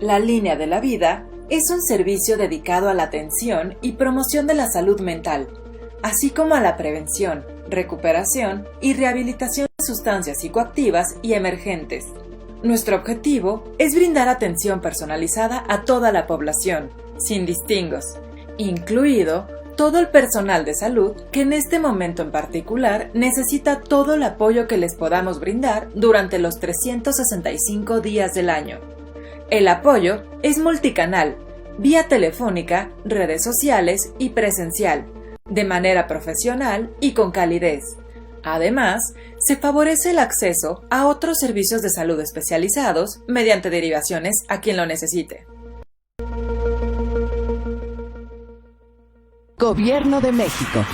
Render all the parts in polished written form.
La Línea de la Vida es un servicio dedicado a la atención y promoción de la salud mental, así como a la prevención, recuperación y rehabilitación de sustancias psicoactivas y emergentes. Nuestro objetivo es brindar atención personalizada a toda la población, sin distingos, incluido todo el personal de salud que en este momento en particular necesita todo el apoyo que les podamos brindar durante los 365 días del año. El apoyo es multicanal, vía telefónica, redes sociales y presencial, de manera profesional y con calidez. Además, se favorece el acceso a otros servicios de salud especializados mediante derivaciones a quien lo necesite. Gobierno de México.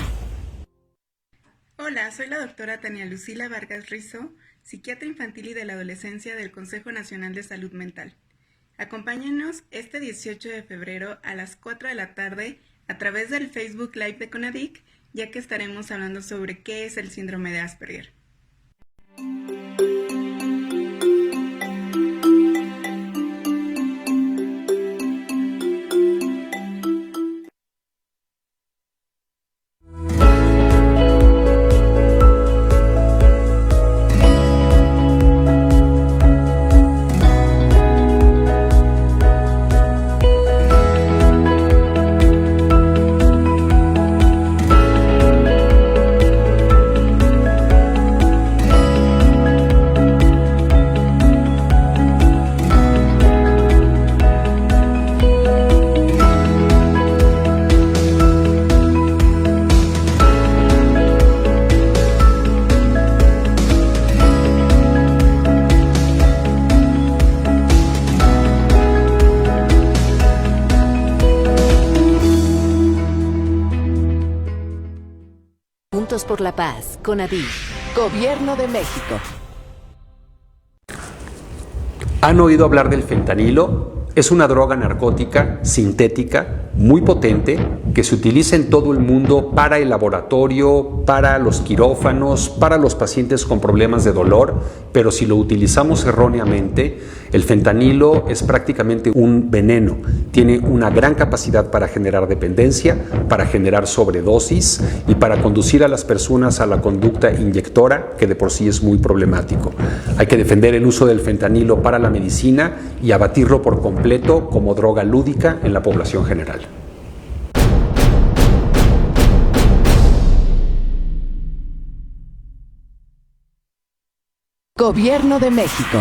Hola, soy la doctora Tania Lucila Vargas Rizo, psiquiatra infantil y de la adolescencia del Consejo Nacional de Salud Mental. Acompáñenos este 18 de febrero a las 4 de la tarde a través del Facebook Live de CONADIC, ya que estaremos hablando sobre qué es el síndrome de Asperger. Juntos por la Paz, CONADIC. Gobierno de México. ¿Han oído hablar del fentanilo? Es una droga narcótica sintética muy potente que se utiliza en todo el mundo para el laboratorio, para los quirófanos, para los pacientes con problemas de dolor, pero si lo utilizamos erróneamente, el fentanilo es prácticamente un veneno. Tiene una gran capacidad para generar dependencia, para generar sobredosis y para conducir a las personas a la conducta inyectora, que de por sí es muy problemático. Hay que defender el uso del fentanilo para la medicina y abatirlo por completo como droga lúdica en la población general. Gobierno de México.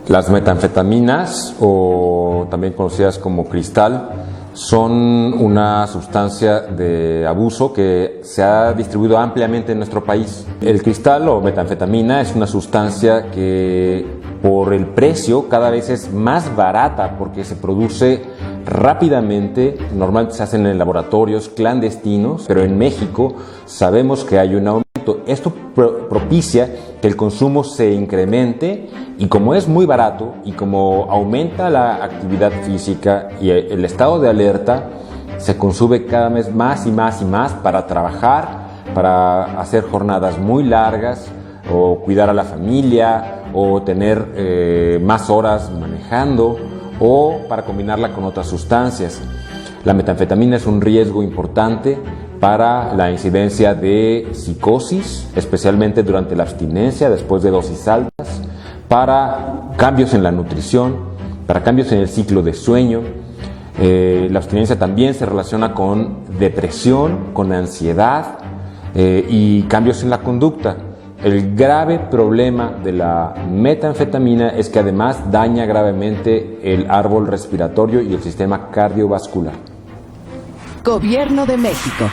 Las metanfetaminas, o también conocidas como cristal, son una sustancia de abuso que se ha distribuido ampliamente en nuestro país. El cristal o metanfetamina es una sustancia que por el precio cada vez es más barata porque se produce rápidamente, normalmente se hacen en laboratorios clandestinos, pero en México sabemos que hay un aumento. Esto propicia que el consumo se incremente y como es muy barato y como aumenta la actividad física y el estado de alerta, se consume cada vez más y más y más para trabajar, para hacer jornadas muy largas o cuidar a la familia o tener más horas manejando o para combinarla con otras sustancias. La metanfetamina es un riesgo importante para la incidencia de psicosis, especialmente durante la abstinencia después de dosis altas, para cambios en la nutrición, para cambios en el ciclo de sueño. La abstinencia también se relaciona con depresión, con ansiedad y cambios en la conducta. El grave problema de la metanfetamina es que además daña gravemente el árbol respiratorio y el sistema cardiovascular. Gobierno de México.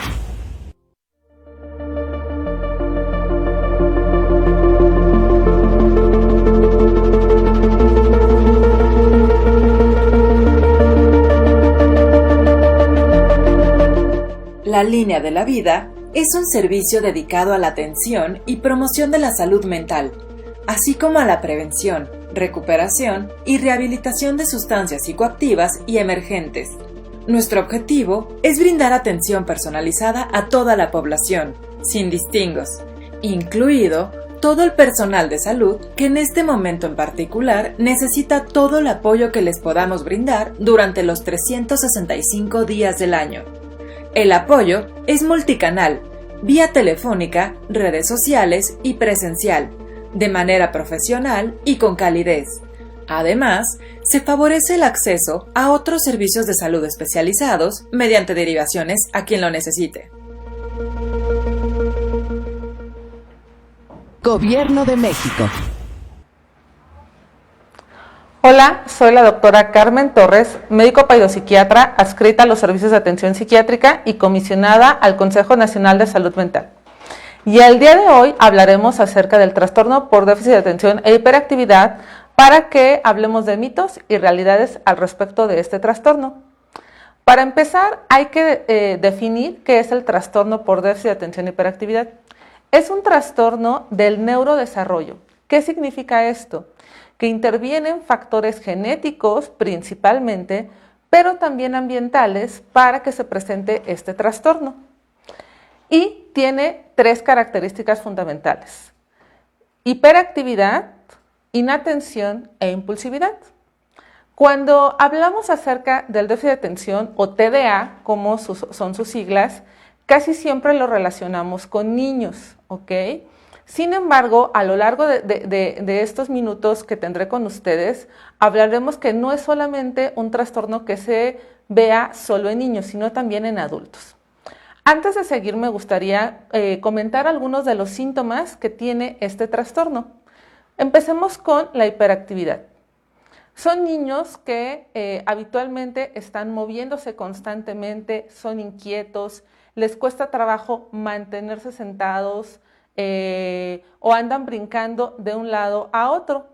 La Línea de la Vida es un servicio dedicado a la atención y promoción de la salud mental, así como a la prevención, recuperación y rehabilitación de sustancias psicoactivas y emergentes. Nuestro objetivo es brindar atención personalizada a toda la población, sin distingos, incluido todo el personal de salud que en este momento en particular necesita todo el apoyo que les podamos brindar durante los 365 días del año. El apoyo es multicanal, vía telefónica, redes sociales y presencial, de manera profesional y con calidez. Además, se favorece el acceso a otros servicios de salud especializados mediante derivaciones a quien lo necesite. Gobierno de México. Hola, soy la doctora Carmen Torres, médico pediopsiquiatra adscrita a los servicios de atención psiquiátrica y comisionada al Consejo Nacional de Salud Mental. Y el día de hoy hablaremos acerca del trastorno por déficit de atención e hiperactividad para que hablemos de mitos y realidades al respecto de este trastorno. Para empezar, hay que definir qué es el trastorno por déficit de atención e hiperactividad. Es un trastorno del neurodesarrollo. ¿Qué significa esto? Que intervienen factores genéticos principalmente, pero también ambientales para que se presente este trastorno. Y tiene 3 características fundamentales: hiperactividad, inatención e impulsividad. Cuando hablamos acerca del déficit de atención o TDA, como son sus siglas, casi siempre lo relacionamos con niños, ¿ok? Sin embargo, a lo largo de estos minutos que tendré con ustedes, hablaremos que no es solamente un trastorno que se vea solo en niños, sino también en adultos. Antes de seguir, me gustaría comentar algunos de los síntomas que tiene este trastorno. Empecemos con la hiperactividad. Son niños que habitualmente están moviéndose constantemente, son inquietos, les cuesta trabajo mantenerse sentados, o andan brincando de un lado a otro.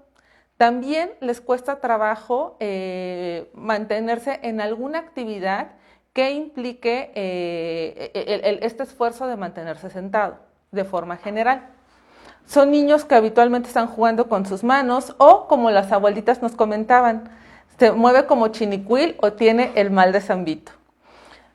También les cuesta trabajo mantenerse en alguna actividad que implique este esfuerzo de mantenerse sentado de forma general. Son niños que habitualmente están jugando con sus manos o, como las abuelitas nos comentaban, se mueve como chinicuil o tiene el mal de San Vito.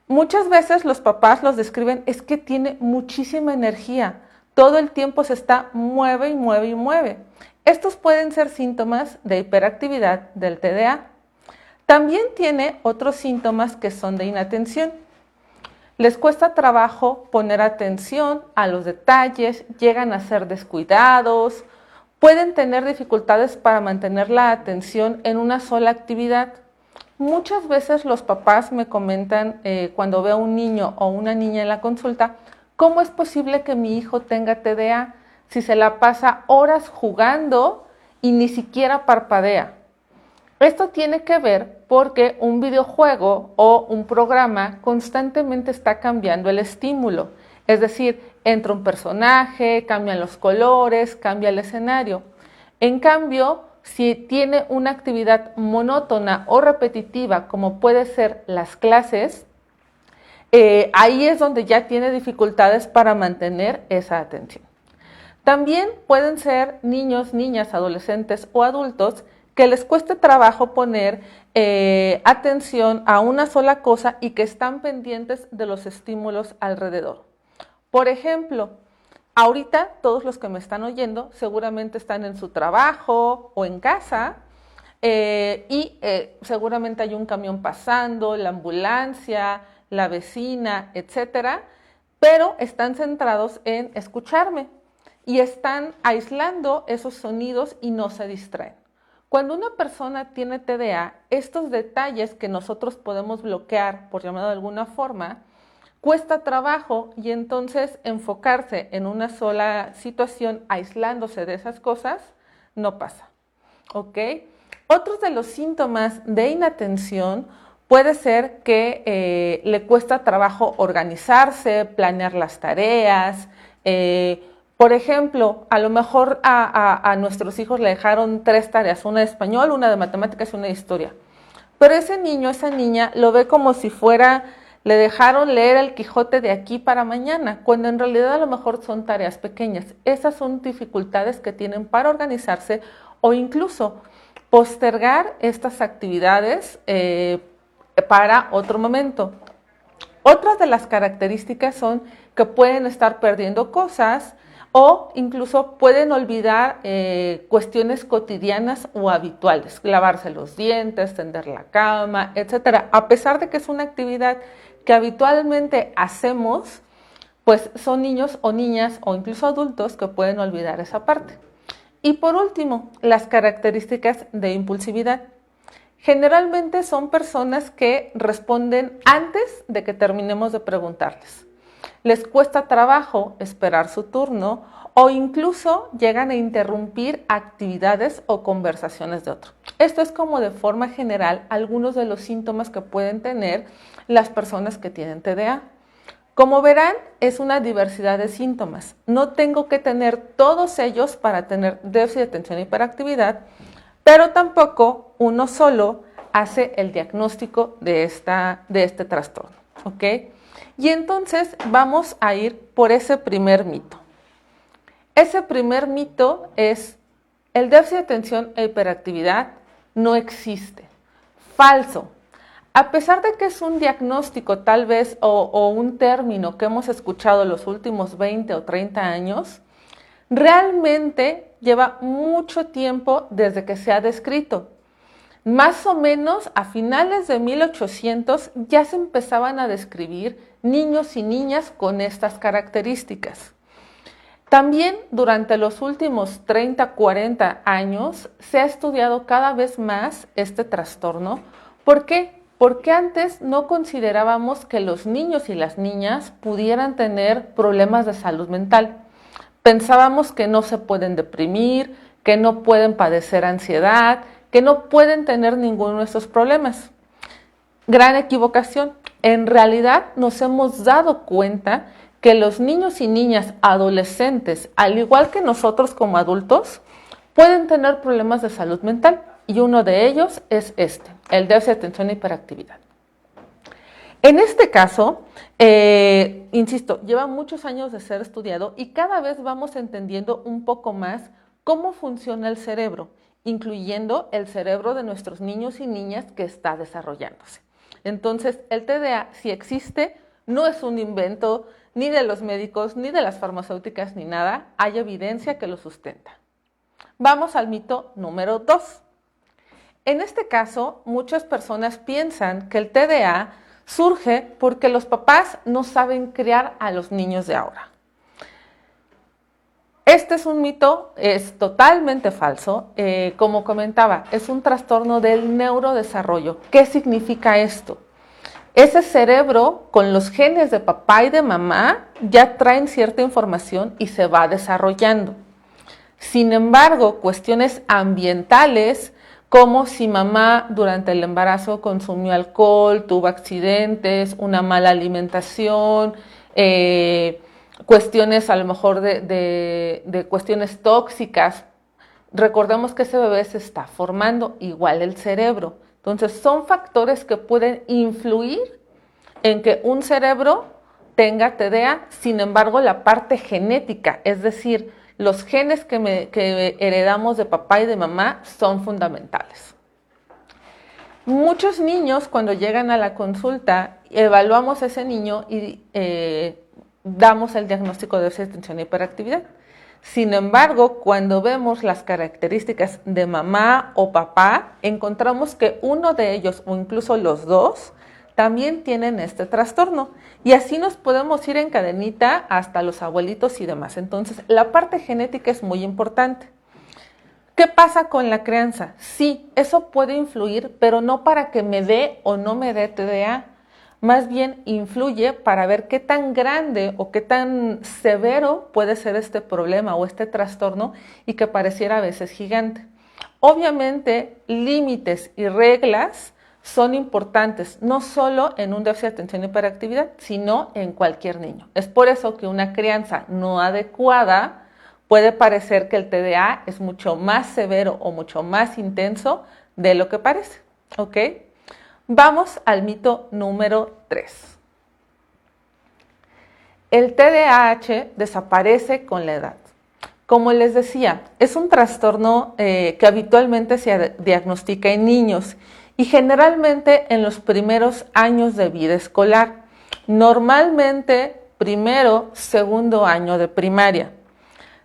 Muchas veces los papás los describen, es que tiene muchísima energía, todo el tiempo se está mueve y mueve y mueve. Estos pueden ser síntomas de hiperactividad del TDA. También tiene otros síntomas que son de inatención. Les cuesta trabajo poner atención a los detalles, llegan a ser descuidados, pueden tener dificultades para mantener la atención en una sola actividad. Muchas veces los papás me comentan cuando veo a un niño o una niña en la consulta, ¿cómo es posible que mi hijo tenga TDA si se la pasa horas jugando y ni siquiera parpadea? Esto tiene que ver porque un videojuego o un programa constantemente está cambiando el estímulo. Es decir, entra un personaje, cambian los colores, cambia el escenario. En cambio, si tiene una actividad monótona o repetitiva, como puede ser las clases, ahí es donde ya tiene dificultades para mantener esa atención. También pueden ser niños, niñas, adolescentes o adultos que les cueste trabajo poner atención a una sola cosa y que están pendientes de los estímulos alrededor. Por ejemplo, ahorita todos los que me están oyendo seguramente están en su trabajo o en casa y seguramente hay un camión pasando, la ambulancia, la vecina, etcétera, pero están centrados en escucharme y están aislando esos sonidos y no se distraen. Cuando una persona tiene TDA, estos detalles que nosotros podemos bloquear, por llamarlo de alguna forma, cuesta trabajo y entonces enfocarse en una sola situación, aislándose de esas cosas, no pasa. ¿Ok? Otros de los síntomas de inatención puede ser que le cuesta trabajo organizarse, planear las tareas. Por ejemplo, a lo mejor a nuestros hijos le dejaron 3 tareas, una de español, una de matemáticas y una de historia. Pero ese niño, esa niña, lo ve como si fuera, le dejaron leer el Quijote de aquí para mañana, cuando en realidad a lo mejor son tareas pequeñas. Esas son dificultades que tienen para organizarse o incluso postergar estas actividades para otro momento. Otras de las características son que pueden estar perdiendo cosas O incluso pueden olvidar cuestiones cotidianas o habituales, lavarse los dientes, tender la cama, etcétera. A pesar de que es una actividad que habitualmente hacemos, pues son niños o niñas o incluso adultos que pueden olvidar esa parte. Y por último, las características de impulsividad. Generalmente son personas que responden antes de que terminemos de preguntarles. Les cuesta trabajo esperar su turno o incluso llegan a interrumpir actividades o conversaciones de otro. Esto es como de forma general algunos de los síntomas que pueden tener las personas que tienen TDA. Como verán, es una diversidad de síntomas. No tengo que tener todos ellos para tener déficit de atención e hiperactividad, pero tampoco uno solo hace el diagnóstico de este trastorno, ¿ok? Y entonces vamos a ir por ese primer mito. Ese primer mito es: el déficit de atención e hiperactividad no existe. Falso. A pesar de que es un diagnóstico tal vez o un término que hemos escuchado los últimos 20 o 30 años, realmente lleva mucho tiempo desde que se ha descrito. Más o menos a finales de 1800 ya se empezaban a describir niños y niñas con estas características. También durante los últimos 30, 40 años se ha estudiado cada vez más este trastorno. ¿Por qué? Porque antes no considerábamos que los niños y las niñas pudieran tener problemas de salud mental. Pensábamos que no se pueden deprimir, que no pueden padecer ansiedad, que no pueden tener ninguno de estos problemas. Gran equivocación. En realidad nos hemos dado cuenta que los niños y niñas adolescentes, al igual que nosotros como adultos, pueden tener problemas de salud mental. Y uno de ellos es el déficit de atención e hiperactividad. En este caso, insisto, lleva muchos años de ser estudiado y cada vez vamos entendiendo un poco más cómo funciona el cerebro, incluyendo el cerebro de nuestros niños y niñas que está desarrollándose. Entonces, el TDA, si existe, no es un invento ni de los médicos, ni de las farmacéuticas, ni nada. Hay evidencia que lo sustenta. Vamos al mito número 2. En este caso, muchas personas piensan que el TDA surge porque los papás no saben criar a los niños de ahora. Este es un mito, es totalmente falso. Como comentaba, es un trastorno del neurodesarrollo. ¿Qué significa esto? Ese cerebro con los genes de papá y de mamá ya traen cierta información y se va desarrollando. Sin embargo, cuestiones ambientales, como si mamá durante el embarazo consumió alcohol, tuvo accidentes, una mala alimentación, cuestiones a lo mejor de cuestiones tóxicas. Recordemos que ese bebé se está formando, igual el cerebro. Entonces son factores que pueden influir en que un cerebro tenga TDA. Sin embargo, la parte genética, es decir, los genes que heredamos de papá y de mamá son fundamentales. Muchos niños, cuando llegan a la consulta, evaluamos a ese niño y damos el diagnóstico de déficit de atención e hiperactividad. Sin embargo, cuando vemos las características de mamá o papá, encontramos que uno de ellos o incluso los dos también tienen este trastorno. Y así nos podemos ir en cadenita hasta los abuelitos y demás. Entonces, la parte genética es muy importante. ¿Qué pasa con la crianza? Sí, eso puede influir, pero no para que me dé o no me dé TDA. Más bien influye para ver qué tan grande o qué tan severo puede ser este problema o este trastorno y que pareciera a veces gigante. Obviamente, límites y reglas son importantes, no solo en un déficit de atención y hiperactividad, sino en cualquier niño. Es por eso que una crianza no adecuada puede parecer que el TDA es mucho más severo o mucho más intenso de lo que parece, ¿ok? Vamos al mito número 3. El TDAH desaparece con la edad. Como les decía, es un trastorno que habitualmente se diagnostica en niños y generalmente en los primeros años de vida escolar, normalmente primero, segundo año de primaria.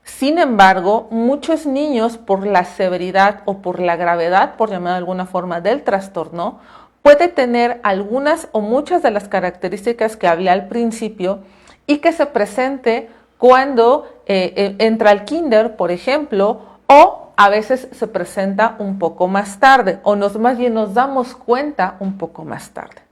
Sin embargo, muchos niños, por la severidad o por la gravedad, por llamar de alguna forma, del trastorno, puede tener algunas o muchas de las características que hablé al principio y que se presente cuando entra al kinder, por ejemplo, o a veces se presenta un poco más tarde, o más bien nos damos cuenta un poco más tarde.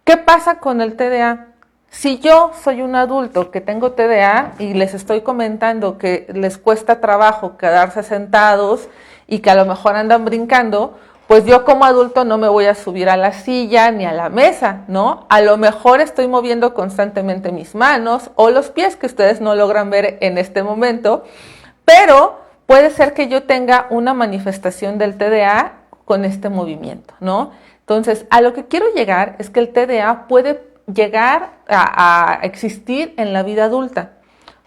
¿Qué pasa con el TDA? Si yo soy un adulto que tengo TDA y les estoy comentando que les cuesta trabajo quedarse sentados y que a lo mejor andan brincando, pues yo como adulto no me voy a subir a la silla ni a la mesa, ¿no? A lo mejor estoy moviendo constantemente mis manos o los pies, que ustedes no logran ver en este momento, pero puede ser que yo tenga una manifestación del TDA con este movimiento, ¿no? Entonces, a lo que quiero llegar es que el TDA puede llegar a existir en la vida adulta.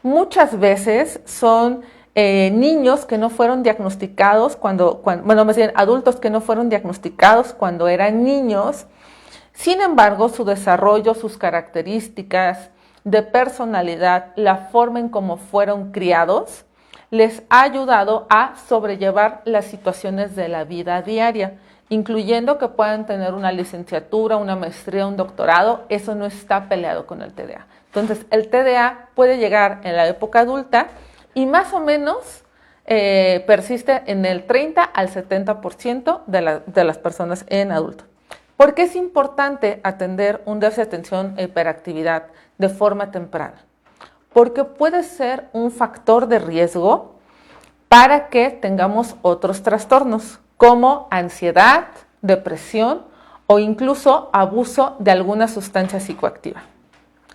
Muchas veces son niños que no fueron diagnosticados más bien adultos que no fueron diagnosticados cuando eran niños. Sin embargo, su desarrollo, sus características de personalidad, la forma en cómo fueron criados, les ha ayudado a sobrellevar las situaciones de la vida diaria, incluyendo que puedan tener una licenciatura, una maestría, un doctorado. Eso no está peleado con el TDA. Entonces, el TDA puede llegar en la época adulta y más o menos persiste en el 30 al 70% de las personas en adulto. ¿Por qué es importante atender un déficit de atención e hiperactividad de forma temprana? Porque puede ser un factor de riesgo para que tengamos otros trastornos, como ansiedad, depresión o incluso abuso de alguna sustancia psicoactiva.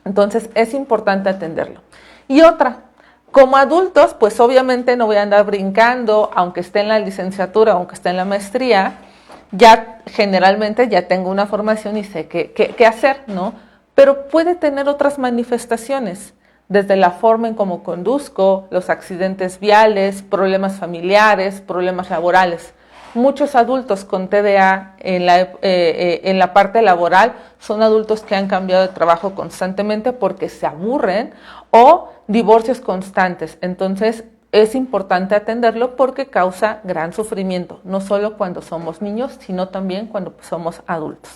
Entonces es importante atenderlo. Y otra, como adultos, pues obviamente no voy a andar brincando, aunque esté en la licenciatura, aunque esté en la maestría, ya generalmente ya tengo una formación y sé qué hacer, ¿no? Pero puede tener otras manifestaciones, desde la forma en cómo conduzco, los accidentes viales, problemas familiares, problemas laborales. Muchos adultos con TDA en la parte laboral son adultos que han cambiado de trabajo constantemente porque se aburren o divorcios constantes. Entonces es importante atenderlo porque causa gran sufrimiento, no solo cuando somos niños, sino también cuando somos adultos.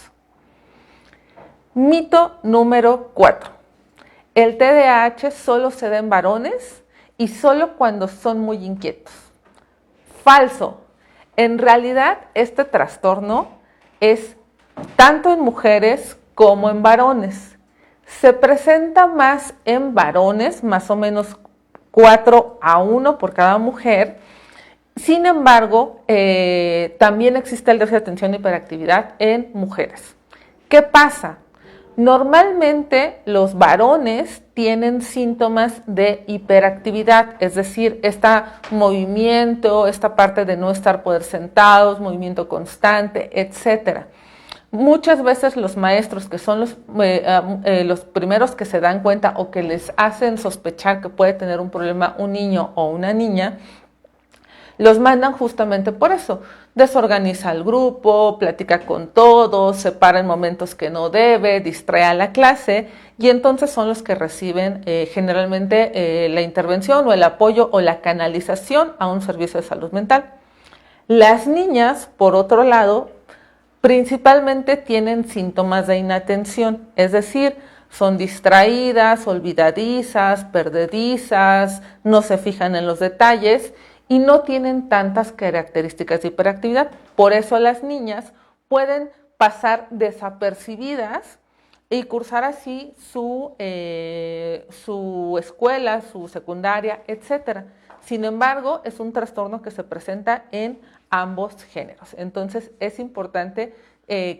Mito número 4. El TDAH solo se da en varones y solo cuando son muy inquietos. Falso. En realidad, este trastorno es tanto en mujeres como en varones. Se presenta más en varones, más o menos 4-1 por cada mujer. Sin embargo, también existe el déficit de atención y hiperactividad en mujeres. ¿Qué pasa? Normalmente los varones tienen síntomas de hiperactividad, es decir, este movimiento, esta parte de no poder sentados, movimiento constante, etc. Muchas veces los maestros, que son los primeros que se dan cuenta o que les hacen sospechar que puede tener un problema un niño o una niña, los mandan justamente por eso. Desorganiza el grupo, platica con todos, se para en momentos que no debe, distrae a la clase y entonces son los que reciben generalmente la intervención o el apoyo o la canalización a un servicio de salud mental. Las niñas, por otro lado, principalmente tienen síntomas de inatención, es decir, son distraídas, olvidadizas, perdedizas, no se fijan en los detalles y no tienen tantas características de hiperactividad. Por eso las niñas pueden pasar desapercibidas y cursar así su escuela, su secundaria, etc. Sin embargo, es un trastorno que se presenta en ambos géneros. Entonces, es importante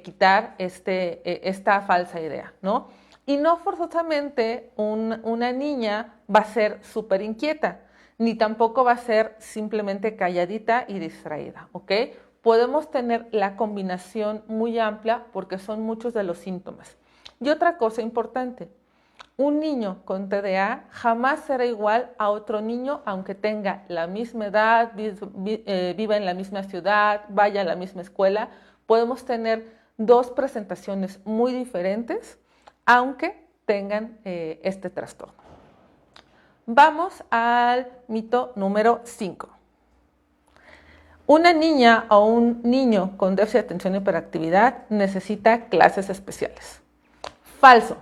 quitar esta falsa idea, ¿no? Y no forzosamente una niña va a ser súper inquieta, ni tampoco va a ser simplemente calladita y distraída, ¿ok? Podemos tener la combinación muy amplia porque son muchos de los síntomas. Y otra cosa importante, un niño con TDA jamás será igual a otro niño aunque tenga la misma edad, viva en la misma ciudad, vaya a la misma escuela. Podemos tener dos presentaciones muy diferentes aunque tengan este trastorno. Vamos al mito número 5. Una niña o un niño con déficit de atención y hiperactividad necesita clases especiales. Falso.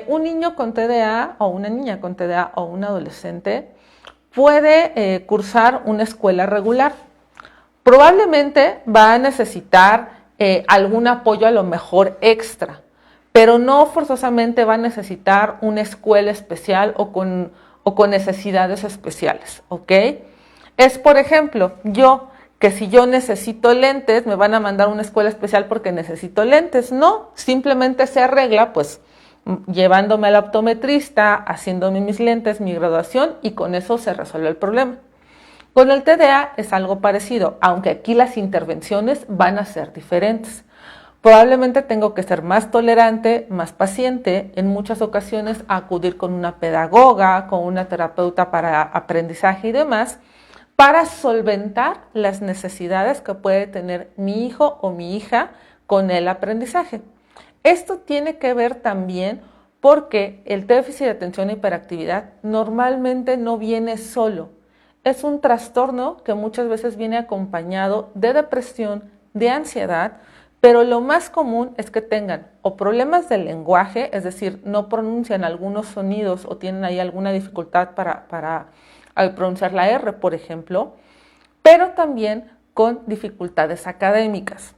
Un niño con TDA o una niña con TDA o un adolescente puede cursar una escuela regular. Probablemente va a necesitar algún apoyo a lo mejor extra, pero no forzosamente va a necesitar una escuela especial o con necesidades especiales, ¿ok? Es, por ejemplo, que si yo necesito lentes, me van a mandar a una escuela especial porque necesito lentes. No, simplemente se arregla, pues, llevándome al optometrista, haciéndome mis lentes, mi graduación, y con eso se resuelve el problema. Con el TDA es algo parecido, aunque aquí las intervenciones van a ser diferentes. Probablemente tengo que ser más tolerante, más paciente, en muchas ocasiones acudir con una pedagoga, con una terapeuta para aprendizaje y demás, para solventar las necesidades que puede tener mi hijo o mi hija con el aprendizaje. Esto tiene que ver también porque el déficit de atención e hiperactividad normalmente no viene solo. Es un trastorno que muchas veces viene acompañado de depresión, de ansiedad, pero lo más común es que tengan o problemas del lenguaje, es decir, no pronuncian algunos sonidos o tienen ahí alguna dificultad para pronunciar la R, por ejemplo, pero también con dificultades académicas.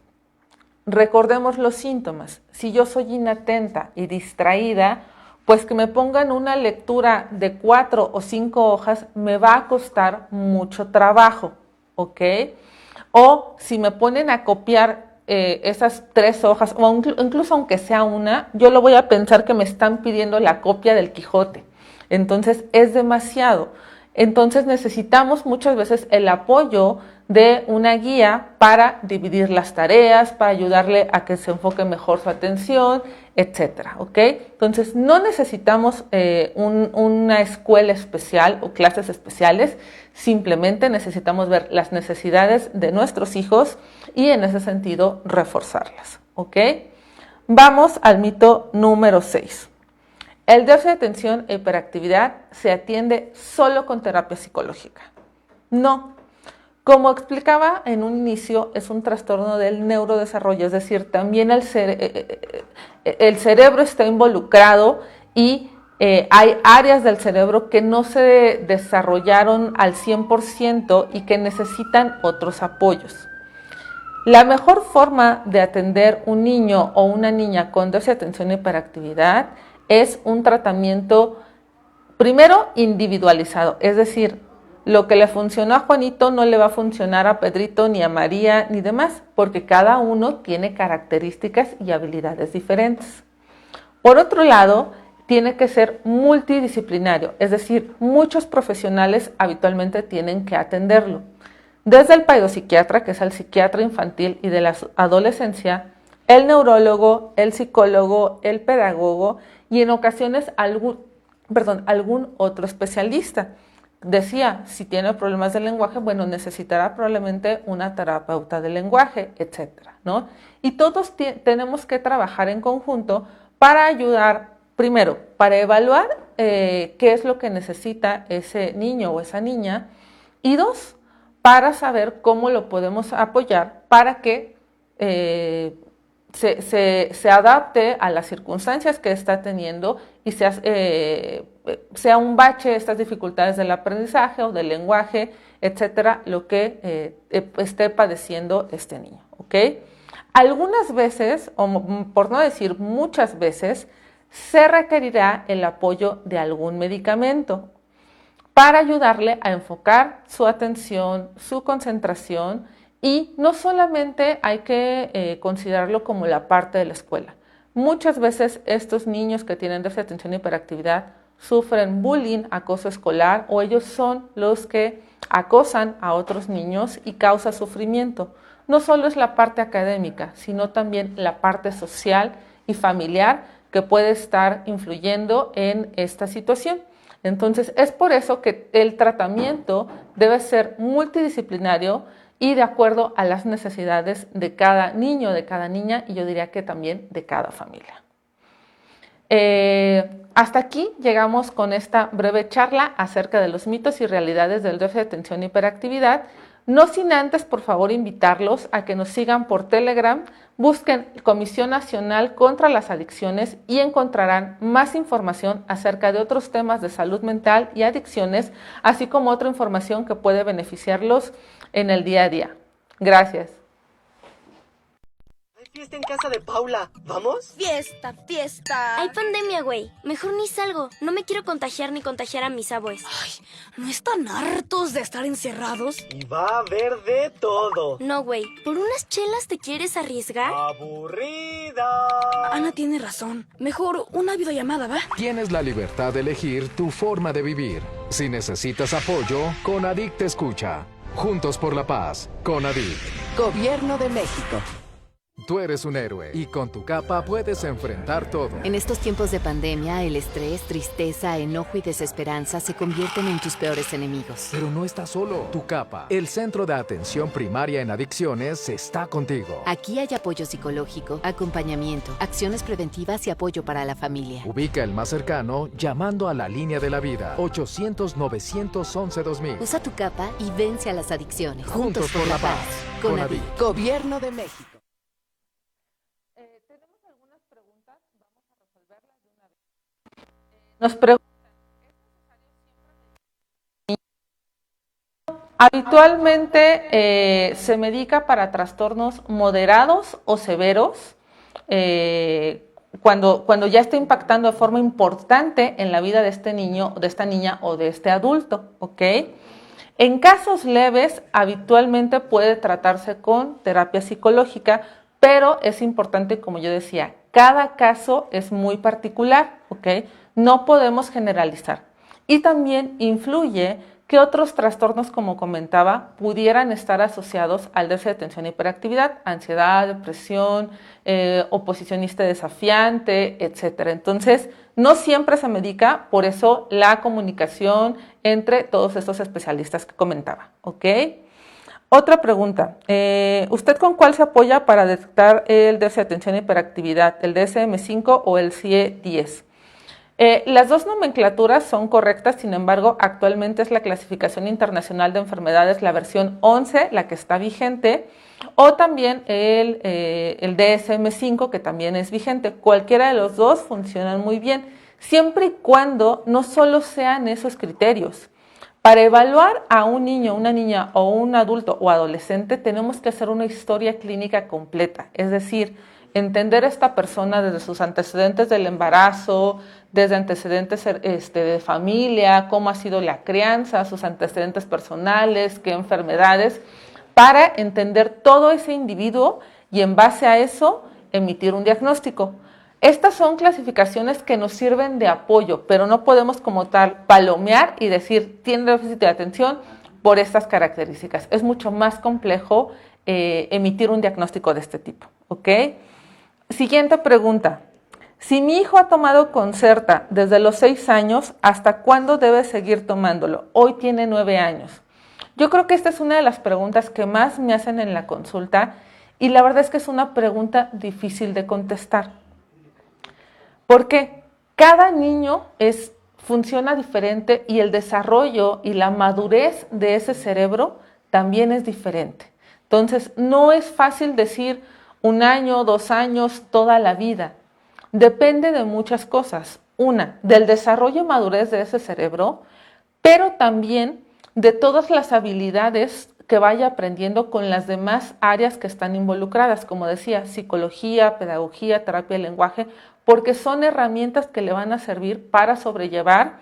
Recordemos los síntomas. Si yo soy inatenta y distraída, pues que me pongan una lectura de 4 o 5 hojas me va a costar mucho trabajo, ¿ok? O si me ponen a copiar esas 3 hojas, o incluso aunque sea una, yo lo voy a pensar que me están pidiendo la copia del Quijote. Entonces es demasiado. Entonces necesitamos muchas veces el apoyo de una guía para dividir las tareas, para ayudarle a que se enfoque mejor su atención, etcétera, ¿ok? Entonces no necesitamos una escuela especial o clases especiales, simplemente necesitamos ver las necesidades de nuestros hijos y en ese sentido reforzarlas, ¿ok? Vamos al mito número 6. El déficit de atención e hiperactividad se atiende solo con terapia psicológica. No. Como explicaba en un inicio, es un trastorno del neurodesarrollo, es decir, también el cerebro está involucrado y hay áreas del cerebro que no se desarrollaron al 100% y que necesitan otros apoyos. La mejor forma de atender un niño o una niña con déficit de atención e hiperactividad es un tratamiento, primero, individualizado, es decir, lo que le funcionó a Juanito no le va a funcionar a Pedrito, ni a María, ni demás, porque cada uno tiene características y habilidades diferentes. Por otro lado, tiene que ser multidisciplinario, es decir, muchos profesionales habitualmente tienen que atenderlo. Desde el psiquiatra, que es el psiquiatra infantil y de la adolescencia, el neurólogo, el psicólogo, el pedagogo y en ocasiones algún otro especialista. Decía, si tiene problemas de lenguaje, bueno, necesitará probablemente una terapeuta de lenguaje, etcétera, ¿no? Y todos tenemos que trabajar en conjunto para ayudar, primero, para evaluar qué es lo que necesita ese niño o esa niña, y 2, para saber cómo lo podemos apoyar para que se adapte a las circunstancias que está teniendo y sea un bache estas dificultades del aprendizaje o del lenguaje, etcétera, lo que esté padeciendo este niño, ¿ok? Algunas veces, o por no decir muchas veces, se requerirá el apoyo de algún medicamento para ayudarle a enfocar su atención, su concentración. Y no solamente hay que considerarlo como la parte de la escuela. Muchas veces estos niños que tienen déficit de atención y hiperactividad sufren bullying, acoso escolar, o ellos son los que acosan a otros niños y causa sufrimiento. No solo es la parte académica, sino también la parte social y familiar que puede estar influyendo en esta situación. Entonces, es por eso que el tratamiento debe ser multidisciplinario y de acuerdo a las necesidades de cada niño, de cada niña, y yo diría que también de cada familia. Hasta aquí llegamos con esta breve charla acerca de los mitos y realidades del déficit de atención e hiperactividad. No sin antes, por favor, invitarlos a que nos sigan por Telegram, busquen Comisión Nacional contra las Adicciones y encontrarán más información acerca de otros temas de salud mental y adicciones, así como otra información que puede beneficiarlos en el día a día. Gracias. Fiesta en casa de Paula. ¿Vamos? Fiesta, fiesta. Hay pandemia, güey. Mejor ni salgo. No me quiero contagiar ni contagiar a mis abuelos. Ay, ¿no están hartos de estar encerrados? Y va a haber de todo. No, güey. ¿Por unas chelas te quieres arriesgar? ¡Aburrida! Ana tiene razón. Mejor una videollamada, ¿va? Tienes la libertad de elegir tu forma de vivir. Si necesitas apoyo, Conadic te escucha. Juntos por la paz. Conadic. Gobierno de México. Tú eres un héroe y con tu capa puedes enfrentar todo. En estos tiempos de pandemia, el estrés, tristeza, enojo y desesperanza se convierten en tus peores enemigos. Pero no estás solo. Tu capa, el Centro de Atención Primaria en Adicciones, está contigo. Aquí hay apoyo psicológico, acompañamiento, acciones preventivas y apoyo para la familia. Ubica el más cercano llamando a la línea de la vida, 800-911-2000. Usa tu capa y vence a las adicciones. Juntos por la paz. Conadic. Gobierno de México. Tenemos algunas preguntas, vamos a resolverlas de una vez. Nos preguntan, ¿es necesario siempre habitualmente se medica para trastornos moderados o severos cuando ya está impactando de forma importante en la vida de este niño, de esta niña o de este adulto, ¿ok? En casos leves, habitualmente puede tratarse con terapia psicológica, pero es importante, como yo decía, cada caso es muy particular, ¿ok? No podemos generalizar. Y también influye que otros trastornos, como comentaba, pudieran estar asociados al déficit de atención e hiperactividad, ansiedad, depresión, oposicionista desafiante, etc. Entonces, no siempre se medica, por eso la comunicación entre todos estos especialistas que comentaba, ¿ok? Otra pregunta, ¿usted con cuál se apoya para detectar el déficit de atención e hiperactividad, el DSM-5 o el CIE-10? Las dos nomenclaturas son correctas, sin embargo, actualmente es la Clasificación Internacional de Enfermedades, la versión 11, la que está vigente, o también el DSM-5, que también es vigente. Cualquiera de los dos funcionan muy bien, siempre y cuando no solo sean esos criterios. Para evaluar a un niño, una niña o un adulto o adolescente tenemos que hacer una historia clínica completa, es decir, entender a esta persona desde sus antecedentes del embarazo, desde antecedentes de familia, cómo ha sido la crianza, sus antecedentes personales, qué enfermedades, para entender todo ese individuo y en base a eso emitir un diagnóstico. Estas son clasificaciones que nos sirven de apoyo, pero no podemos como tal palomear y decir tiene déficit de atención por estas características. Es mucho más complejo emitir un diagnóstico de este tipo, ¿ok? Siguiente pregunta. Si mi hijo ha tomado Concerta desde los 6 años, ¿hasta cuándo debe seguir tomándolo? Hoy tiene 9 años. Yo creo que esta es una de las preguntas que más me hacen en la consulta y la verdad es que es una pregunta difícil de contestar. Porque cada niño funciona diferente y el desarrollo y la madurez de ese cerebro también es diferente. Entonces, no es fácil decir 1 año, 2 años, toda la vida. Depende de muchas cosas. Una, del desarrollo y madurez de ese cerebro, pero también de todas las habilidades que vaya aprendiendo con las demás áreas que están involucradas, como decía, psicología, pedagogía, terapia del lenguaje, porque son herramientas que le van a servir para sobrellevar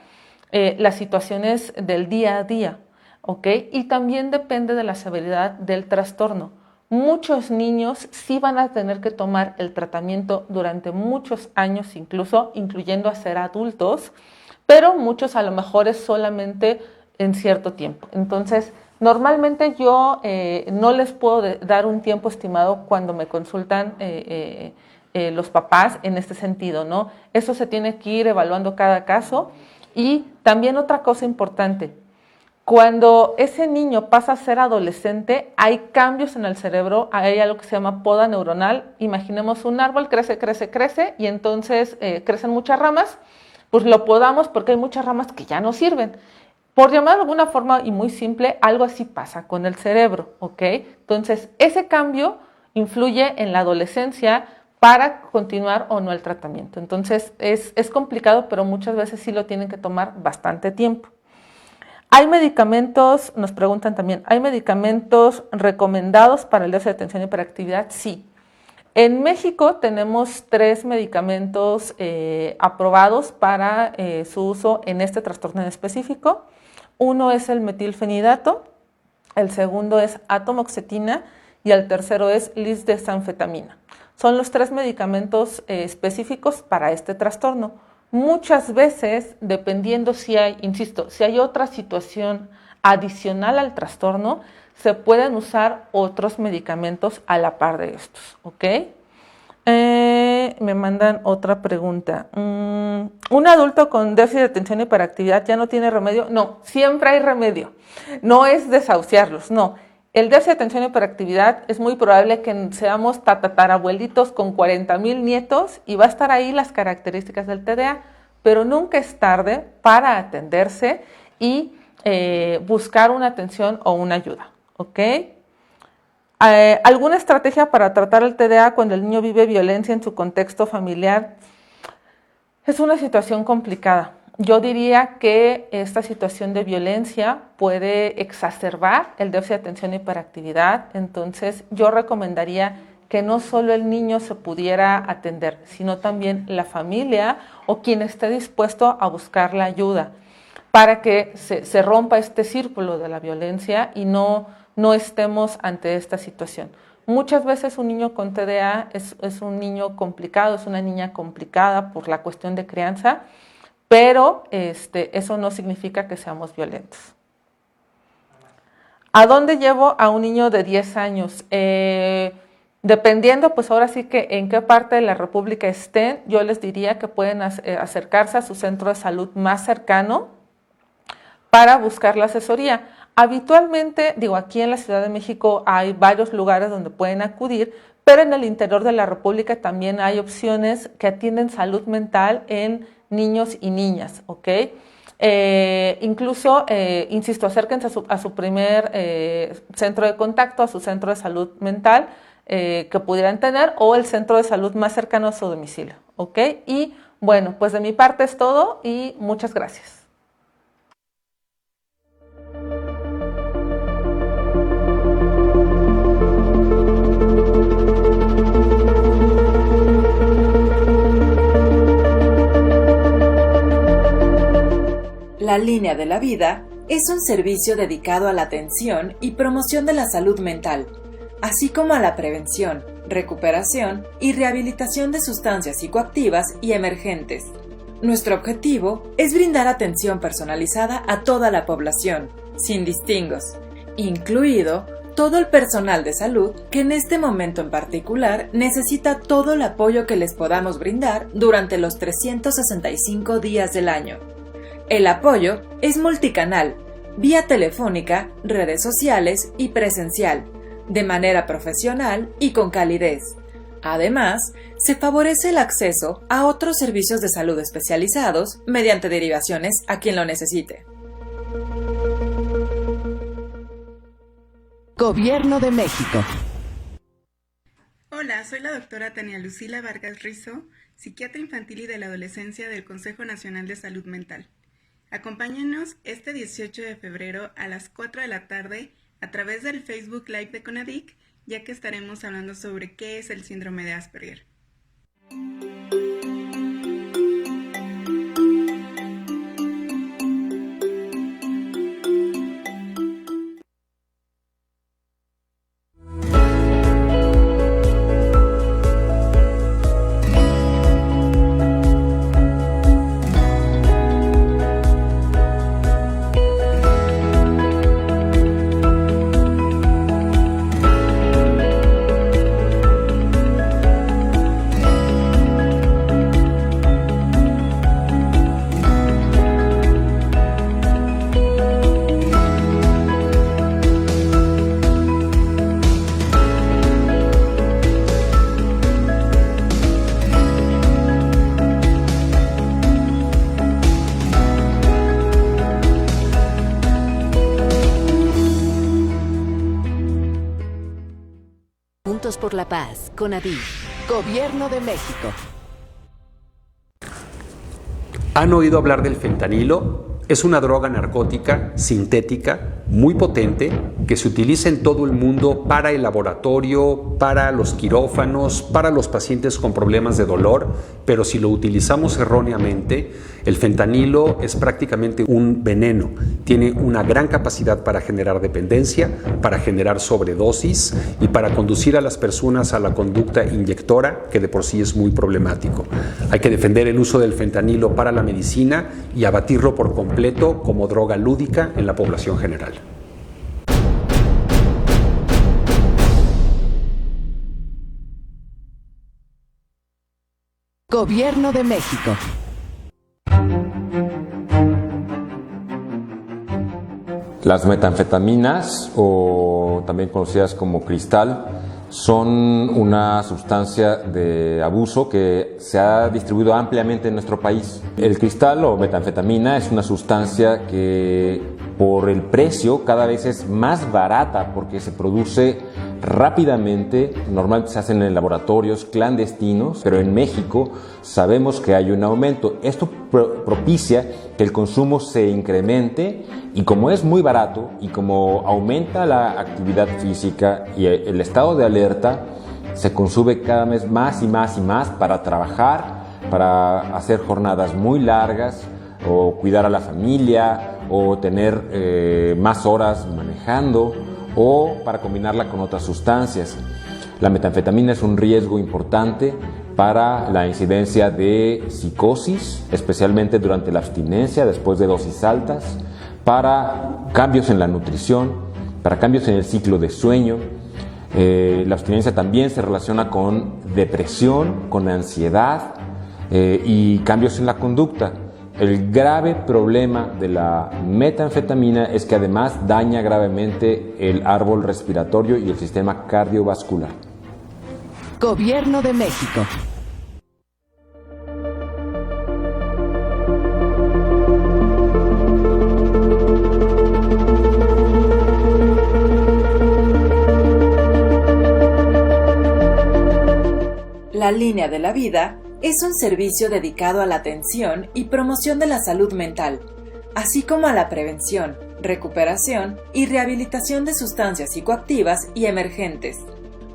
las situaciones del día a día, ¿ok? Y también depende de la severidad del trastorno. Muchos niños sí van a tener que tomar el tratamiento durante muchos años, incluyendo a ser adultos, pero muchos a lo mejor es solamente en cierto tiempo. Entonces, normalmente yo no les puedo dar un tiempo estimado cuando me consultan los papás en este sentido, ¿no? Eso se tiene que ir evaluando cada caso. Y también otra cosa importante, cuando ese niño pasa a ser adolescente, hay cambios en el cerebro, hay algo que se llama poda neuronal. Imaginemos un árbol, crece, crece, crece, y entonces crecen muchas ramas. pues lo podamos porque hay muchas ramas que ya no sirven. Por llamar de alguna forma y muy simple, algo así pasa con el cerebro, ¿ok? Entonces, ese cambio influye en la adolescencia para continuar o no el tratamiento. Entonces, es complicado, pero muchas veces sí lo tienen que tomar bastante tiempo. ¿Hay medicamentos, nos preguntan también, ¿hay medicamentos recomendados para el déficit de atención y hiperactividad? Sí. En México tenemos 3 medicamentos aprobados para su uso en este trastorno en específico. Uno es el metilfenidato, el segundo es atomoxetina y el tercero es lisdexanfetamina. Son los 3 medicamentos específicos para este trastorno. Muchas veces, dependiendo si hay, insisto, si hay otra situación adicional al trastorno, se pueden usar otros medicamentos a la par de estos, ¿ok? Me mandan otra pregunta. ¿Un adulto con déficit de atención y hiperactividad ya no tiene remedio? No, siempre hay remedio. No es desahuciarlos, no. El déficit de atención y hiperactividad es muy probable que seamos tatarabuelitos con 40,000 nietos y va a estar ahí las características del TDA, pero nunca es tarde para atenderse y buscar una atención o una ayuda, ¿ok? ¿Alguna estrategia para tratar el TDA cuando el niño vive violencia en su contexto familiar? Es una situación complicada. Yo diría que esta situación de violencia puede exacerbar el déficit de atención y hiperactividad, entonces yo recomendaría que no solo el niño se pudiera atender, sino también la familia o quien esté dispuesto a buscar la ayuda para que se rompa este círculo de la violencia y no estemos ante esta situación. Muchas veces un niño con TDA es un niño complicado, es una niña complicada por la cuestión de crianza, pero eso no significa que seamos violentos. ¿A dónde llevo a un niño de 10 años? Dependiendo, pues ahora sí que en qué parte de la República estén, yo les diría que pueden acercarse a su centro de salud más cercano para buscar la asesoría. Habitualmente, aquí en la Ciudad de México hay varios lugares donde pueden acudir, pero en el interior de la República también hay opciones que atienden salud mental en niños y niñas, ¿ok? Incluso, insisto, acérquense a su primer centro de contacto, a su centro de salud mental que pudieran tener o el centro de salud más cercano a su domicilio, ¿ok? Y bueno, pues de mi parte es todo y muchas gracias. La Línea de la Vida es un servicio dedicado a la atención y promoción de la salud mental, así como a la prevención, recuperación y rehabilitación de sustancias psicoactivas y emergentes. Nuestro objetivo es brindar atención personalizada a toda la población, sin distingos, incluido todo el personal de salud que en este momento en particular necesita todo el apoyo que les podamos brindar durante los 365 días del año. El apoyo es multicanal, vía telefónica, redes sociales y presencial, de manera profesional y con calidez. Además, se favorece el acceso a otros servicios de salud especializados mediante derivaciones a quien lo necesite. Gobierno de México. Hola, soy la doctora Tania Lucila Vargas Rizo, psiquiatra infantil y de la adolescencia del Consejo Nacional de Salud Mental. Acompáñenos este 18 de febrero a las 4 de la tarde a través del Facebook Live de CONADIC, ya que estaremos hablando sobre qué es el síndrome de Asperger. Juntos por la Paz, CONADIF. Gobierno de México. ¿Han oído hablar del fentanilo? Es una droga narcótica sintética muy potente que se utiliza en todo el mundo para el laboratorio, para los quirófanos, para los pacientes con problemas de dolor, pero si lo utilizamos erróneamente, el fentanilo es prácticamente un veneno. Tiene una gran capacidad para generar dependencia, para generar sobredosis y para conducir a las personas a la conducta inyectora, que de por sí es muy problemático. Hay que defender el uso del fentanilo para la medicina y abatirlo por completo como droga lúdica en la población general. Gobierno de México. Las metanfetaminas, o también conocidas como cristal, son una sustancia de abuso que se ha distribuido ampliamente en nuestro país. El cristal o metanfetamina es una sustancia que por el precio cada vez es más barata porque se produce rápidamente, normalmente se hacen en laboratorios clandestinos, pero en México sabemos que hay un aumento. Esto propicia que el consumo se incremente y como es muy barato y como aumenta la actividad física y el estado de alerta, se consume cada vez más y más y más para trabajar, para hacer jornadas muy largas o cuidar a la familia o tener más horas manejando o para combinarla con otras sustancias. La metanfetamina es un riesgo importante para la incidencia de psicosis, especialmente durante la abstinencia después de dosis altas, para cambios en la nutrición, para cambios en el ciclo de sueño. La abstinencia también se relaciona con depresión, con ansiedad y cambios en la conducta. El grave problema de la metanfetamina es que además daña gravemente el árbol respiratorio y el sistema cardiovascular. Gobierno de México. La Línea de la Vida es un servicio dedicado a la atención y promoción de la salud mental, así como a la prevención, recuperación y rehabilitación de sustancias psicoactivas y emergentes.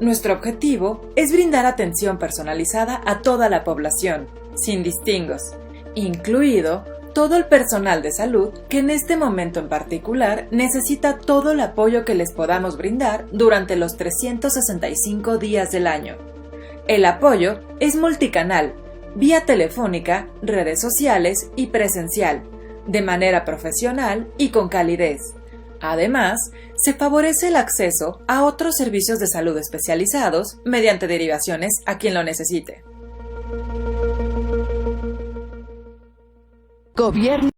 Nuestro objetivo es brindar atención personalizada a toda la población, sin distingos, incluido todo el personal de salud que en este momento en particular necesita todo el apoyo que les podamos brindar durante los 365 días del año. El apoyo es multicanal, vía telefónica, redes sociales y presencial, de manera profesional y con calidez. Además, se favorece el acceso a otros servicios de salud especializados mediante derivaciones a quien lo necesite. Gobierno